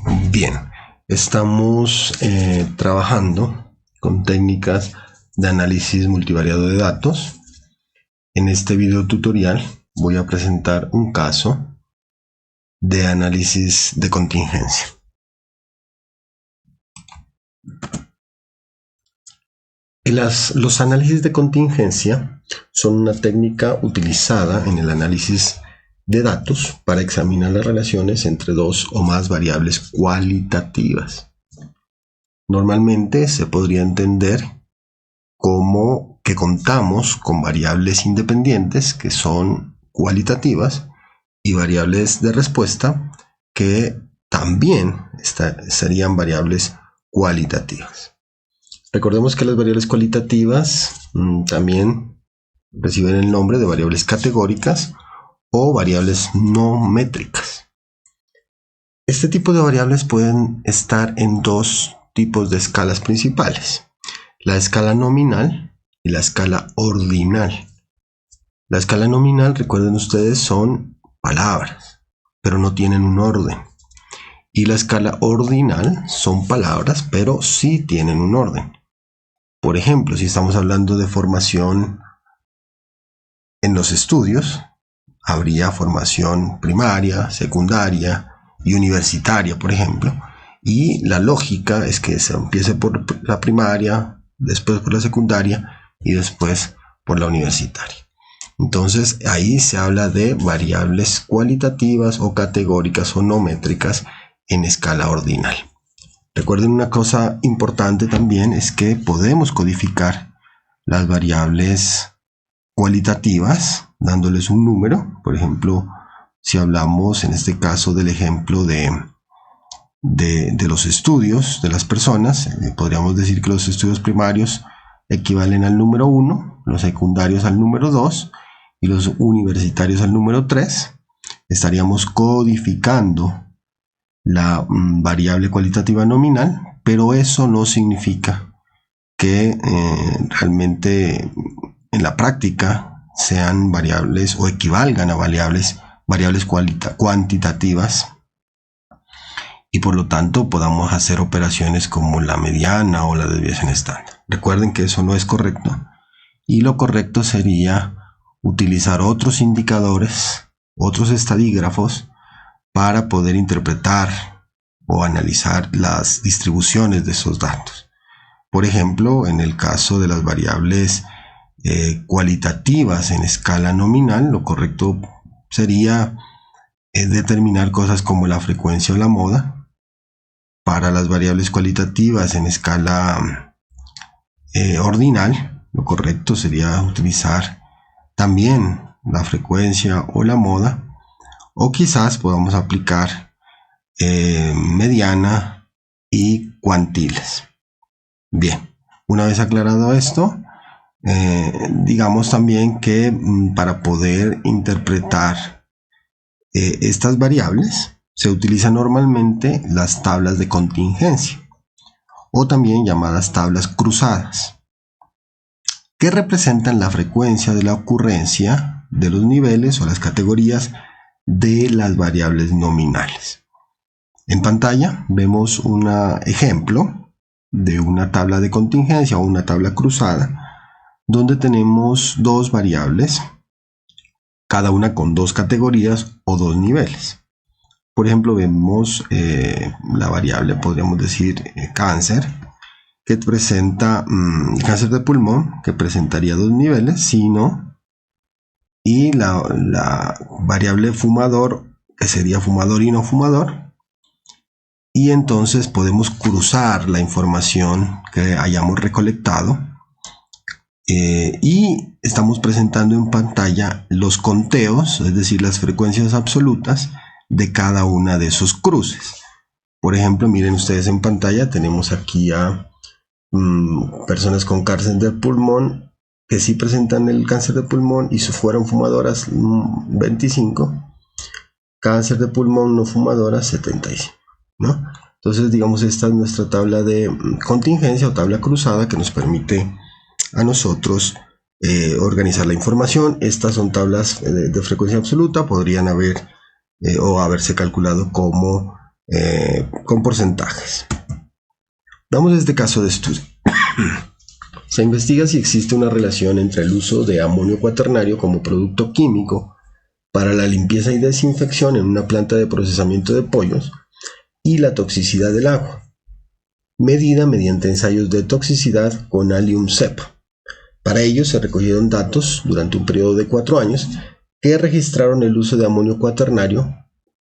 Bien, estamos trabajando con técnicas de análisis multivariado de datos. En este video tutorial voy a presentar un caso de análisis de contingencia. Los análisis de contingencia son una técnica utilizada en el análisis de datos para examinar las relaciones entre dos o más variables cualitativas. Normalmente se podría entender como que contamos con variables independientes que son cualitativas y variables de respuesta que también serían variables cualitativas. Recordemos que las variables cualitativas también reciben el nombre de variables categóricas o variables no métricas. Este tipo de variables pueden estar en dos tipos de escalas principales: la escala nominal y la escala ordinal. La escala nominal, recuerden ustedes, son palabras, pero no tienen un orden. Y la escala ordinal son palabras, pero sí tienen un orden. Por ejemplo, si estamos hablando de formación en los estudios, habría formación primaria, secundaria y universitaria, por ejemplo. Y la lógica es que se empiece por la primaria, después por la secundaria y después por la universitaria. Entonces ahí se habla de variables cualitativas o categóricas o no métricas en escala ordinal. Recuerden una cosa importante también, es que podemos codificar las variables cualitativas dándoles un número. Por ejemplo, si hablamos en este caso del ejemplo de los estudios de las personas, podríamos decir que los estudios primarios equivalen al número 1, los secundarios al número 2 y los universitarios al número 3. Estaríamos codificando la variable cualitativa nominal, pero eso no significa que realmente en la práctica sean variables o equivalgan a variables cuantitativas, y por lo tanto podamos hacer operaciones como la mediana o la desviación estándar. Recuerden que eso no es correcto, y lo correcto sería utilizar otros indicadores, otros estadígrafos, para poder interpretar o analizar las distribuciones de esos datos. Por ejemplo, en el caso de las variables cualitativas en escala nominal, lo correcto sería determinar cosas como la frecuencia o la moda. Para las variables cualitativas en escala ordinal, lo correcto sería utilizar también la frecuencia o la moda, o quizás podamos aplicar mediana y cuantiles. Bien, una vez aclarado esto, digamos también que para poder interpretar estas variables se utilizan normalmente las tablas de contingencia, o también llamadas tablas cruzadas, que representan la frecuencia de la ocurrencia de los niveles o las categorías de las variables nominales. En pantalla vemos un ejemplo de una tabla de contingencia o una tabla cruzada, donde tenemos dos variables, cada una con dos categorías o dos niveles. Por ejemplo, vemos la variable, podríamos decir, cáncer, que presenta cáncer de pulmón, que presentaría dos niveles, sí, no, y la variable fumador, que sería fumador y no fumador. Y entonces podemos cruzar la información que hayamos recolectado y estamos presentando en pantalla los conteos, es decir, las frecuencias absolutas de cada una de esos cruces. Por ejemplo, miren ustedes en pantalla, tenemos aquí a personas con cáncer de pulmón que sí presentan el cáncer de pulmón y si fueron fumadoras 25, cáncer de pulmón no fumadoras 75, ¿no? Entonces, digamos, esta es nuestra tabla de contingencia o tabla cruzada que nos permite a nosotros organizar la información. Estas son tablas de frecuencia absoluta, podrían haber o haberse calculado como con porcentajes. Damos este caso de estudio. Se investiga si existe una relación entre el uso de amonio cuaternario como producto químico para la limpieza y desinfección en una planta de procesamiento de pollos y la toxicidad del agua, medida mediante ensayos de toxicidad con Allium cepa. Para ello se recogieron datos durante un periodo de 4 años que registraron el uso de amonio cuaternario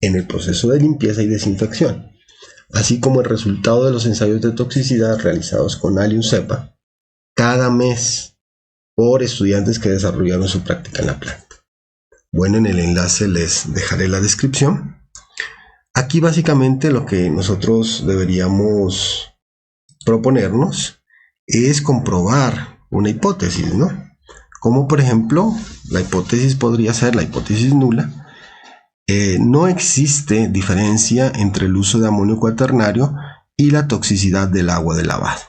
en el proceso de limpieza y desinfección, así como el resultado de los ensayos de toxicidad realizados con Allium cepa cada mes por estudiantes que desarrollaron su práctica en la planta. Bueno, en el enlace les dejaré la descripción. Aquí básicamente lo que nosotros deberíamos proponernos es comprobar una hipótesis, ¿no? Como por ejemplo, la hipótesis podría ser la hipótesis nula. No existe diferencia entre el uso de amonio cuaternario y la toxicidad del agua de lavado.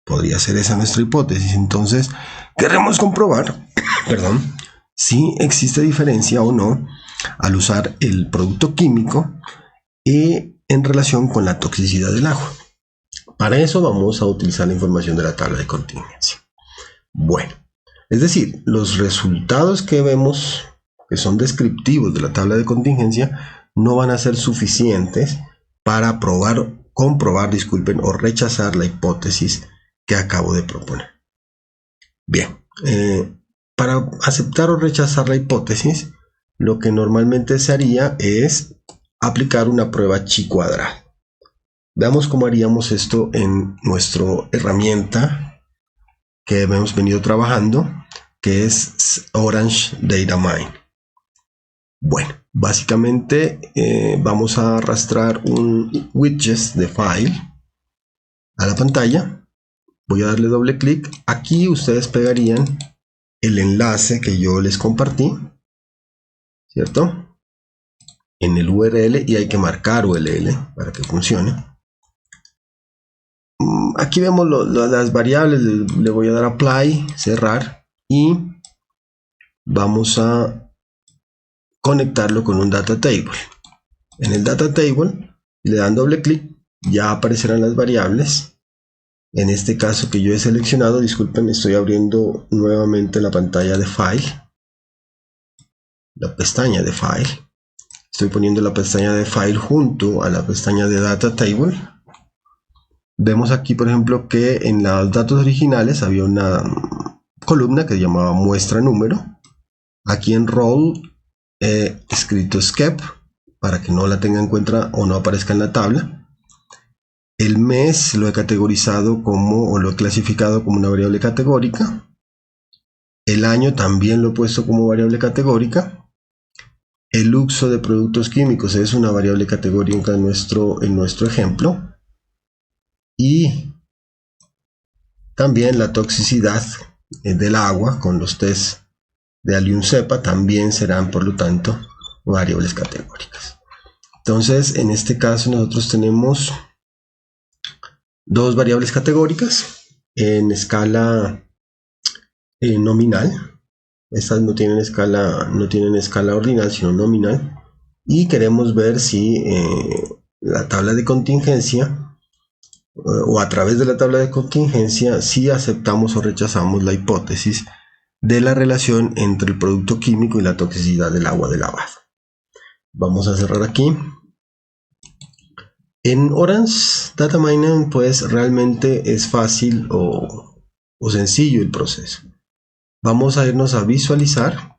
Podría ser esa nuestra hipótesis. Entonces, queremos comprobar, si existe diferencia o no al usar el producto químico en relación con la toxicidad del agua. Para eso vamos a utilizar la información de la tabla de contingencia. Bueno, es decir, los resultados que vemos que son descriptivos de la tabla de contingencia no van a ser suficientes para comprobar o rechazar la hipótesis que acabo de proponer. Bien, para aceptar o rechazar la hipótesis, lo que normalmente se haría es aplicar una prueba chi cuadrado. Veamos cómo haríamos esto en nuestra herramienta que hemos venido trabajando, que es Orange Data Mine. Bueno, básicamente vamos a arrastrar un widget de file a la pantalla. Voy a darle doble clic. Aquí ustedes pegarían el enlace que yo les compartí, ¿cierto? En el URL, y hay que marcar URL para que funcione. Aquí vemos las variables. Le voy a dar apply, cerrar, y vamos a conectarlo con un data table. En el data table le dan doble clic, ya aparecerán las variables. En este caso que yo he seleccionado, disculpen, estoy abriendo nuevamente la pantalla de file, la pestaña de file. Estoy poniendo la pestaña de file junto a la pestaña de data table. Vemos aquí, por ejemplo, que en los datos originales había una columna que se llamaba muestra número. Aquí en roll he escrito skep para que no la tenga en cuenta o no aparezca en la tabla. El mes lo he categorizado o lo he clasificado como una variable categórica. El año también lo he puesto como variable categórica. El uso de productos químicos es una variable categórica en nuestro ejemplo. Y también la toxicidad del agua con los test de Allium cepa también serán, por lo tanto, variables categóricas. Entonces, en este caso nosotros tenemos dos variables categóricas en escala nominal. Estas no tienen escala ordinal, sino nominal. Y queremos ver si la tabla de contingencia, o a través de la tabla de contingencia, si aceptamos o rechazamos la hipótesis de la relación entre el producto químico y la toxicidad del agua de lavado. Vamos a cerrar aquí. En Orange Data Mining, pues realmente es fácil o sencillo el proceso. Vamos a irnos a visualizar,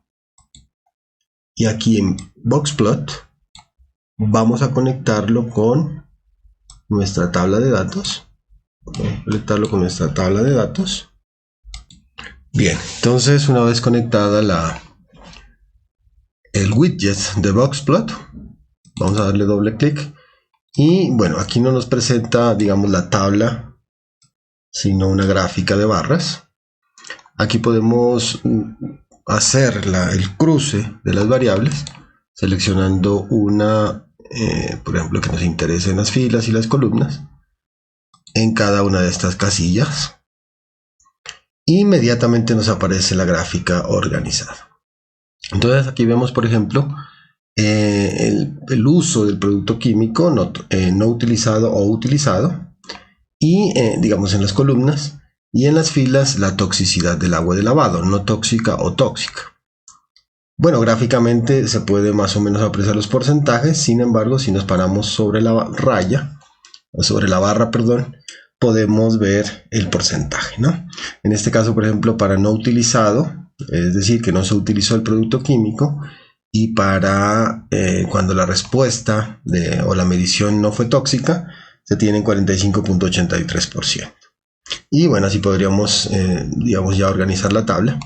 y aquí en Boxplot vamos a conectarlo con nuestra tabla de datos. Bien, entonces una vez conectada el widget de Boxplot, vamos a darle doble clic, y bueno, aquí no nos presenta, digamos, la tabla, sino una gráfica de barras. Aquí podemos hacer el cruce de las variables, seleccionando una, por ejemplo, que nos interese en las filas y las columnas, en cada una de estas casillas. Inmediatamente nos aparece la gráfica organizada. Entonces aquí vemos, por ejemplo, el uso del producto químico no utilizado o utilizado, y digamos en las columnas, y en las filas la toxicidad del agua de lavado, no tóxica o tóxica. Bueno, gráficamente se puede más o menos apreciar los porcentajes, sin embargo, si nos paramos sobre la raya, sobre la barra, perdón, podemos ver el porcentaje, ¿no? En este caso, por ejemplo, para no utilizado, es decir, que no se utilizó el producto químico, y para cuando la respuesta o la medición no fue tóxica, se tiene 45.83%. Y bueno, así podríamos, digamos, ya organizar la tabla.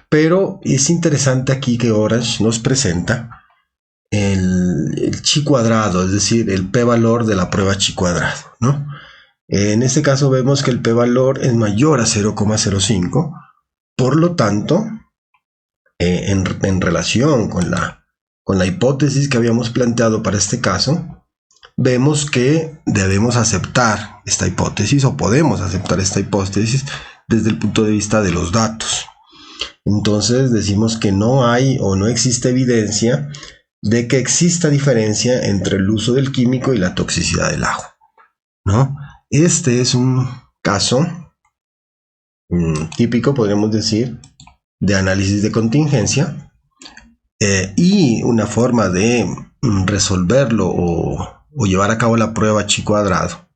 Pero es interesante aquí que Orange nos presenta el chi cuadrado, es decir, el p-valor de la prueba chi cuadrado, ¿no? En este caso vemos que el p-valor es mayor a 0,05, por lo tanto, en relación con la hipótesis que habíamos planteado para este caso, vemos que debemos aceptar esta hipótesis, o podemos aceptar esta hipótesis desde el punto de vista de los datos. Entonces decimos que no hay o no existe evidencia de que exista diferencia entre el uso del químico y la toxicidad del agua, ¿no? Este es un caso típico, podríamos decir, de análisis de contingencia, y una forma de resolverlo o llevar a cabo la prueba chi cuadrado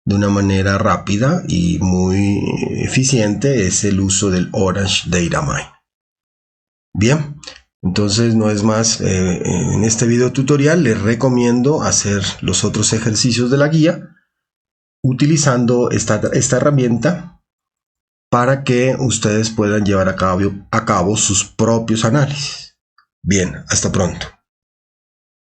de una manera rápida y muy eficiente es el uso del Orange Data Mine. Bien, entonces no es más, en este video tutorial les recomiendo hacer los otros ejercicios de la guía utilizando esta herramienta para que ustedes puedan llevar a cabo sus propios análisis. Bien, hasta pronto.